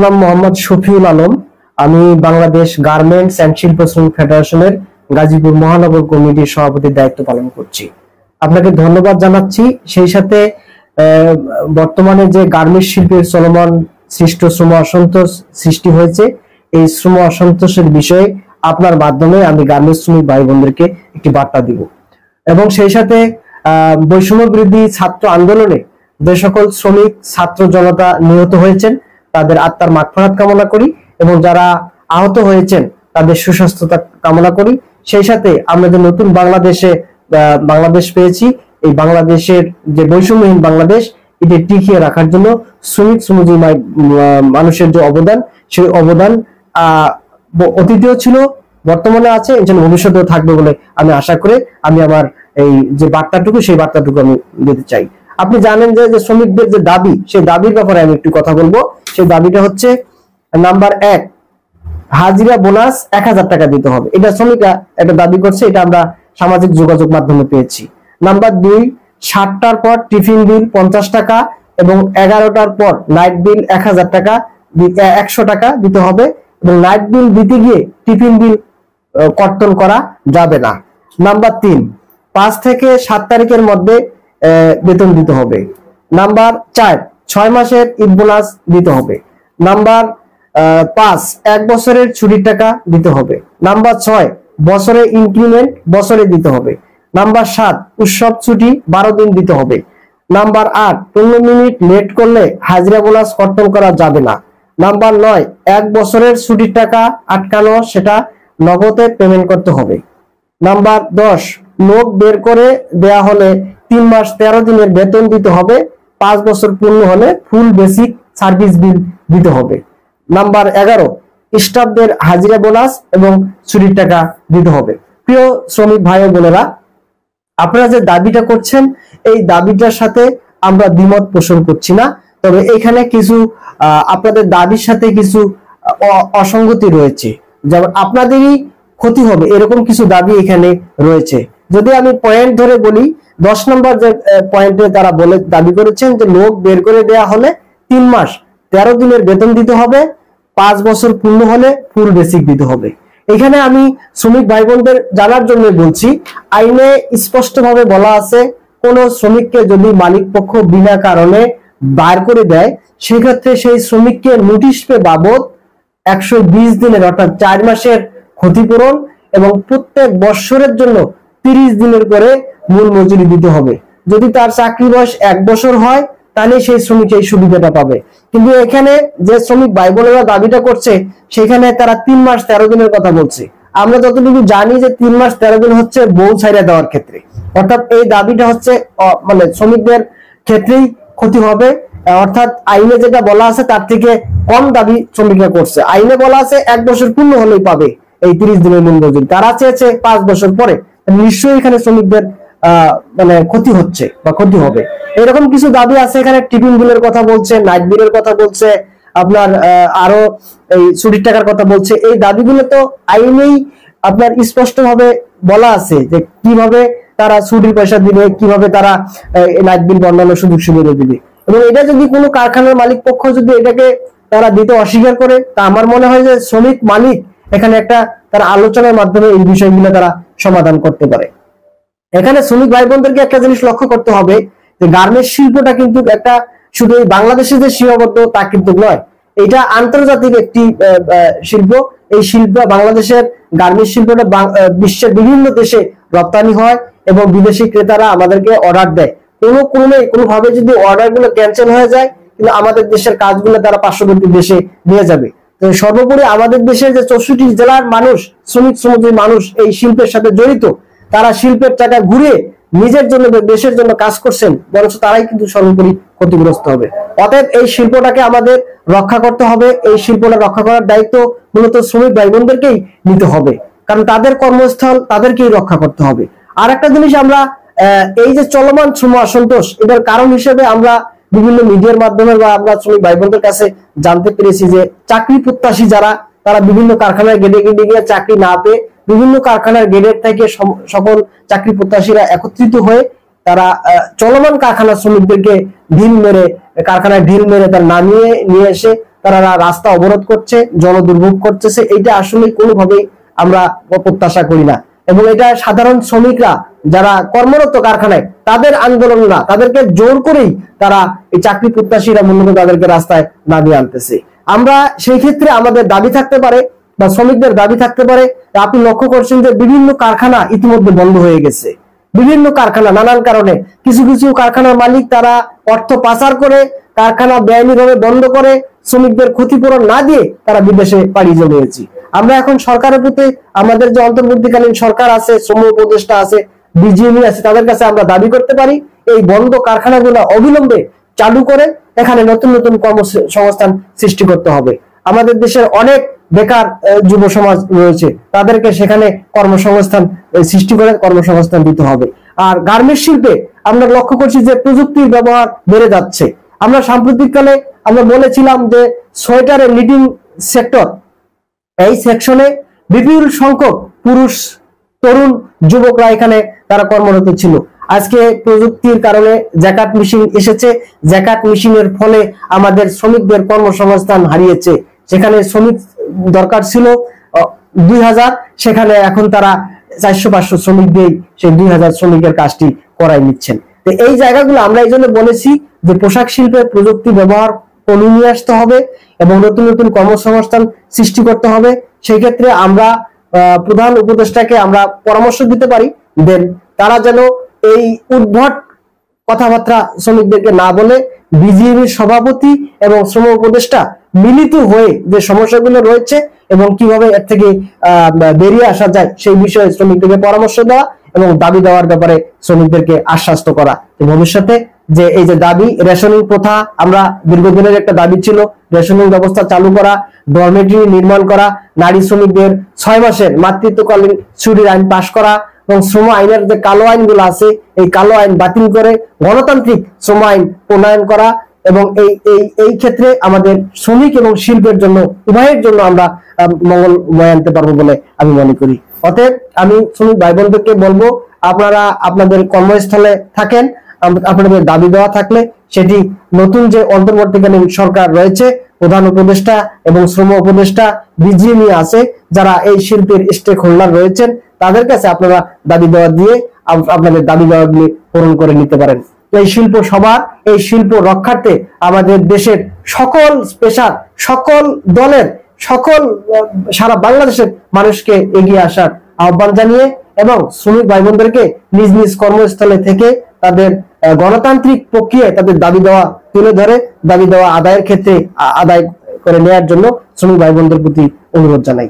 নাম মোহাম্মদ শফিউল আলম। আমি Bangladesh garments and শিল্প শ্রমিক ফেডারেশনের গাজীপুর মহানগর কমিটির সভাপতির দায়িত্ব পালন করছি। আপনাকে ধন্যবাদ জানাচ্ছি। সেই সাথে বর্তমানে যে গার্মেন্টস শিল্পের চলমান সৃষ্ট শ্রম অসন্তোষ সৃষ্টি হয়েছে, এই শ্রম অসন্তোষের বিষয়ে আপনার মাধ্যমে আমি গার্মেন্টস শ্রমিক ভাই বোনদেরকে একটি বার্তা দিব এবং সেই সাথে বৈষম্য বিরোধী ছাত্র আন্দোলনে যে সকল শ্রমিক ছাত্র জনতা নিহত হয়েছেন তাদের আত্মার মাগফিরাত কামনা করি এবং যারা আহত হয়েছেন তাদের সুস্বাস্থ্যতা কামনা করি। সেই সাথে আমরা যে নতুন বাংলাদেশ পেয়েছি, এই বাংলাদেশের যে বৈষম্যহীন বাংলাদেশ এটি টিকিয়ে রাখার জন্য শ্রমিক মানুষের যে অবদান, সেই অবদান অতীতেও ছিল, বর্তমানে আছে, ইনশাআল্লাহ ভবিষ্যতেও থাকবে বলে আমি আশা করে আমি আমার এই যে বার্তাটুকু সেই বার্তাটুকু আমি দিতে চাই। আপনি জানেন যে শ্রমিকদের যে দাবি, সেই দাবির ব্যাপারে আমি একটু কথা বলবো। সেই দাবিটা হচ্ছে নাম্বার 1, হাজিরা বোনাস 1000 টাকা দিতে হবে। এটা শ্রমিকরা একটা দাবি করছে, এটা আমরা সামাজিক যোগাযোগ মাধ্যমে পেয়েছি। নাম্বার 2, 7টার পর টিফিন বিল 50 টাকা এবং 11টার পর নাইট বিল 1000 টাকা 100 টাকা দিতে হবে এবং নাইট বিল দিতে গিয়ে টিফিন বিল কর্তন করা যাবে না। নাম্বার 3, 5 থেকে 7 তারিখের মধ্যে বেতন দিতে হবে। নাম্বার 4, 6 মাসের ঈদ বোনাস দিতে হবে। নাম্বার 5, 1 বছরের ছুটির টাকা দিতে হবে। নাম্বার 6, বছরে ইনক্রিমেন্ট বছরে দিতে হবে। নাম্বার 7, উৎসব ছুটি 12 দিন দিতে হবে। নাম্বার 8, 15 মিনিট লেট করলে হাজিরা বোনাস কর্তন করা যাবে না। নাম্বার 9, 1 বছরের ছুটির টাকা আটকানো, সেটা নগদে পেমেন্ট করতে হবে। নাম্বার 10, লোক বের করে দেয়া হলে 3 মাস 13 দিনের বেতন দিতে হবে। 5 বছর পূর্ণ হলে ফুল বেসিক সার্ভিস বিল দিতে হবে। নাম্বার 11, স্টাফদের হাজিরা বোনাস এবং ছুটির টাকা দিতে হবে। প্রিয় শ্রমিক ভাই ও বোনেরা, আপনারা যে দাবিটা করছেন এই দাবিটার সাথে আমরা দ্বিমত পোষণ করছি না, তবে এখানে কিছু আপনাদের দাবির সাথে কিছু অসঙ্গতি রয়েছে, যেমন আপনাদেরই ক্ষতি হবে এরকম কিছু দাবি এখানে রয়েছে। যদি আমি পয়েন্ট ধরে বলি, 10 নম্বর যে পয়েন্টে তারা দাবি করেছেন যে লোক বের করে দেয়া হলে 3 মাস 13 দিনের বেতন দিতে হবে, 5 বছর পূর্ণ হলে ফুল বেসিক দিতে হবে। এখানে আমি শ্রমিক ভাই বোনদের জানার জন্য বলছি, আইনে স্পষ্টভাবে বলা আছে কোন শ্রমিককে যদি মালিক পক্ষ বিনা কারণে বার করে দেয়, সেক্ষেত্রে সেই শ্রমিককে নোটিশ পে বাবদ 120 দিনের অর্থাৎ 4 মাসের ক্ষতিপূরণ এবং প্রত্যেক বছরের জন্য 30 দিনের করে মূল মজুরি দিতে হবে। যদি তার চাকরি বয়স 1 বছর হয় তাহলে সেই শ্রমিক এই সুবিধাটা পাবে। কিন্তু এখানে যে শ্রমিক ভাই বোনেরা দাবিটা করছে সেখানে তারা 3 মাস 13 দিনের কথা বলছে। আমরা যতটুকু জানি যে 3 মাস 13 দিন হচ্ছে বউ ছাইড়া দেওয়ার ক্ষেত্রে, অর্থাৎ এই দাবিটা হচ্ছে মানে শ্রমিকদের ক্ষেত্রেই ক্ষতি হবে, অর্থাৎ আইনে যেটা বলা আছে তার থেকে কম দাবি শ্রমিকরা করছে। আইনে বলা আছে 1 বছর পূর্ণ হলেই পাবে এই 30 দিনের মূল মজুরি, তারা চেয়েছে 5 বছর পরে। নিশ্চয়ই এখানে শ্রমিকদের মানে ক্ষতি হচ্ছে বা ক্ষতি হবে। এরকম কিছু দাবি আছে, এখানে টিফিন বিলের কথা বলছে, নাইট বিলের কথা বলছে, আপনার আরো এই ছুটির টাকার কথা বলছে। এই দাবিগুলো তো আইনেই আপনার স্পষ্ট ভাবে বলা আছে যে কিভাবে তারা ছুটির পয়সা দিবে, কিভাবে তারা নাইট বিল অন্যান্য সুযোগ সুবিধা দিবে। এবং এটা যদি কোনো কারখানার মালিক পক্ষ যদি এটাকে তারা দিতে অস্বীকার করে, তা আমার মনে হয় যে শ্রমিক মালিক এখানে একটা তারা আলোচনার মাধ্যমে এই বিষয়গুলো তারা সমাধান করতে পারে। এখানে শ্রমিক ভাই বোনদেরকে একটা জিনিস লক্ষ্য করতে হবে যে গার্মেন্টস শিল্পটা কিন্তু একটা শুধু বাংলাদেশে যে সীমাবদ্ধ তা কিন্তু নয়, এটা আন্তর্জাতিক একটি শিল্প। এই শিল্প বাংলাদেশের গার্মেন্টস শিল্পটা বিশ্বের বিভিন্ন দেশে রপ্তানি হয় এবং বিদেশি ক্রেতারা আমাদেরকে অর্ডার দেয়। কোনোভাবে যদি অর্ডার গুলো ক্যান্সেল হয়ে যায়, কিন্তু আমাদের দেশের কাজগুলো তারা পার্শ্ববর্তী দেশে নিয়ে যাবে। তো সর্বোপরি আমাদের দেশের যে 64 জেলার মানুষ, শ্রমিক মানুষ এই শিল্পের সাথে জড়িত, তারা শিল্পের টাকা ঘুরিয়ে নিজের জন্য দেশের জন্য কাজ করছেন, বরঞ্চ তারাই কিন্তু সর্বোপরি ক্ষতিগ্রস্ত হবে। অতএব এই শিল্পটাকে আমাদের রক্ষা করতে হবে। এই শিল্পটা রক্ষা করার দায়িত্ব মূলত শ্রমিক ভাই বোনদেরকেই নিতে হবে, কারণ তাদের কর্মস্থল তাদেরকেই রক্ষা করতে হবে। আর একটা জিনিস, আমরা এই যে চলমান শ্রম অসন্তোষ, এটার কারণ হিসেবে আমরা বিভিন্ন মিডিয়ার মাধ্যমে বা আমরা শ্রমিক ভাই বোনদের কাছে জানতে পেরেছি যে চাকরি প্রত্যাশী যারা, তারা বিভিন্ন কারখানার গেটে গিয়ে চাকরি না পেয়ে বিভিন্ন কারখানার গেটের থেকে সকল চাকরি প্রত্যাশীরা একত্রিত হয়ে তারা চলমান কারখানার শ্রমিকদেরকে কারখানায় ঢিল মেরে তার নামিয়ে নিয়ে এসে তারা রাস্তা অবরোধ করছে, জনদুর্ভোগ করতেছে, এটা আসলে কোনোভাবেই আমরা প্রত্যাশা করি না। এবং এটা সাধারণ শ্রমিকরা যারা কর্মরত কারখানায় তাদের আন্দোলন না, তাদেরকে জোর করেই তারা এই চাকরি প্রত্যাশীরা মূলত তাদেরকে রাস্তায় নামিয়ে আনতেছে। আমরা সেই ক্ষেত্রে আমাদের দাবি থাকতে পারে বা শ্রমিকদের দাবি থাকতে পারে, আপনি লক্ষ্য করছেন যে বিভিন্ন কারখানা ইতিমধ্যে বন্ধ হয়ে গেছে। বিভিন্ন কারখানা নানান কারণে, কিছু কিছু কারখানার মালিক তারা অর্থ পাচার করে কারখানা বেআইনিভাবে বন্ধ করে শ্রমিকদের ক্ষতিপূরণ না দিয়ে তারা বিদেশে পাড়ি জমিয়েছে। আমরা এখন সরকারের প্রতি, আমাদের যে অন্তর্বর্তীকালীন সরকার আছে, শ্রম উপদেষ্টা আছে, বিজিএমই আছে, তাদের কাছে আমরা দাবি করতে পারি এই বন্ধ কারখানাগুলো অবিলম্বে চালু করে এখানে নতুন নতুন কর্মসংস্থান সৃষ্টি করতে হবে। আমাদের দেশের অনেক বেকার যুব সমাজ রয়েছে, তাদেরকে সেখানে কর্মসংস্থান সৃষ্টি করে কর্মসংস্থান দিতে হবে। আর গার্মেন্টস শিল্পে আমরা লক্ষ্য করছি যে প্রযুক্তির ব্যবহার বেড়ে যাচ্ছে। আমরা সাম্প্রতিককালে আমরা বলেছিলাম যে সোয়েটারের লিডিং সেক্টর, এই সেকশনে বিপুল সংখ্যক পুরুষ তরুণ যুবকরা এখানে তারা কর্মরত ছিল। আজকে প্রযুক্তির কারণে জ্যাকাট মেশিন এসেছে, জ্যাকাট মেশিনের ফলে আমাদের শ্রমিকদের কর্মসংস্থান হারিয়েছে। সেখানে শ্রমিক দরকার ছিল 2000, সেখানে এখন তারা 400-500 শ্রমিক দিয়ে সেই 2000 শ্রমিকের কাজটি করাই নিচ্ছেন। তো এই জায়গাগুলো আমরা এই জন্য বলেছি যে পোশাক শিল্পে প্রযুক্তি ব্যবহার কমিয়ে নিয়ে আসতে হবে এবং নতুন নতুন কর্মসংস্থান সৃষ্টি করতে হবে। সেই ক্ষেত্রে আমরা প্রধান উপদেষ্টাকে আমরা পরামর্শ দিতে পারি, দেন তারা যেন এই উদ্ভট কথাবার্তা শ্রমিকদেরকে না বলে বিজিএমির সভাপতি এবং শ্রম উপদেষ্টা মিলিত হয়ে যে সমস্যাগুলো রয়েছে এবং কিভাবে এর থেকে বেরিয়ে আসা যায় সেই বিষয়ে শ্রমিকদেরকে পরামর্শ দেওয়া এবং দাবি দেওয়ার ব্যাপারে শ্রমিকদেরকে আশ্বস্ত করা। ভবিষ্যতে যে এই যে দাবি, রেশনিং প্রথা আমরা দীর্ঘদিনের একটা দাবি ছিল, রেশনিং ব্যবস্থা চালু করা, ডরমেটরি নির্মাণ করা, নারী শ্রমিকদের 6 মাসের মাতৃত্বকালীন ছুটির আইন পাশ করা এবং শ্রম আইনের যে কালো আইনগুলো আছে এই কালো আইন বাতিল করে গণতান্ত্রিক শ্রম আইন প্রণয়ন করা এবং এই ক্ষেত্রে আমাদের শ্রমিক এবং শিল্পের জন্য উভয়ের জন্য আমরা মঙ্গল বয়ে আনতে পারবো বলে আমি মনে করি। অতএব আমি শ্রমিক ভাই বোনদেরকে বলবো, আপনারা আপনাদের কর্মস্থলে থাকেন, আপনাদের দাবি দেওয়া থাকলে সেটি নতুন যে অন্তর্বর্তীকালীন সরকার রয়েছে, প্রধান উপদেষ্টা এবং শ্রম উপদেষ্টা বিজিএমই আছে, যারা এই শিল্পের স্টেক হোল্ডার রয়েছেন, তাদের কাছে আপনারা দাবি দেওয়া দিয়ে আপনাদের দাবি দেওয়াগুলি পূরণ করে নিতে পারেন। এই শিল্প সবার, এই শিল্প রক্ষার্থে আমাদের দেশের সকল পেশার, সকল দলের, সকল সারা বাংলাদেশের মানুষকে এগিয়ে আসার আহ্বান জানিয়ে এবং শ্রমিক ভাই বোনদেরকে নিজ নিজ কর্মস্থলে থেকে তাদের গণতান্ত্রিক প্রক্রিয়ায় তাদের দাবি দেওয়া তুলে ধরে দাবি দেওয়া আদায়ের ক্ষেত্রে আদায় করে নেওয়ার জন্য শ্রমিক ভাই বোনদের প্রতি অনুরোধ জানাই।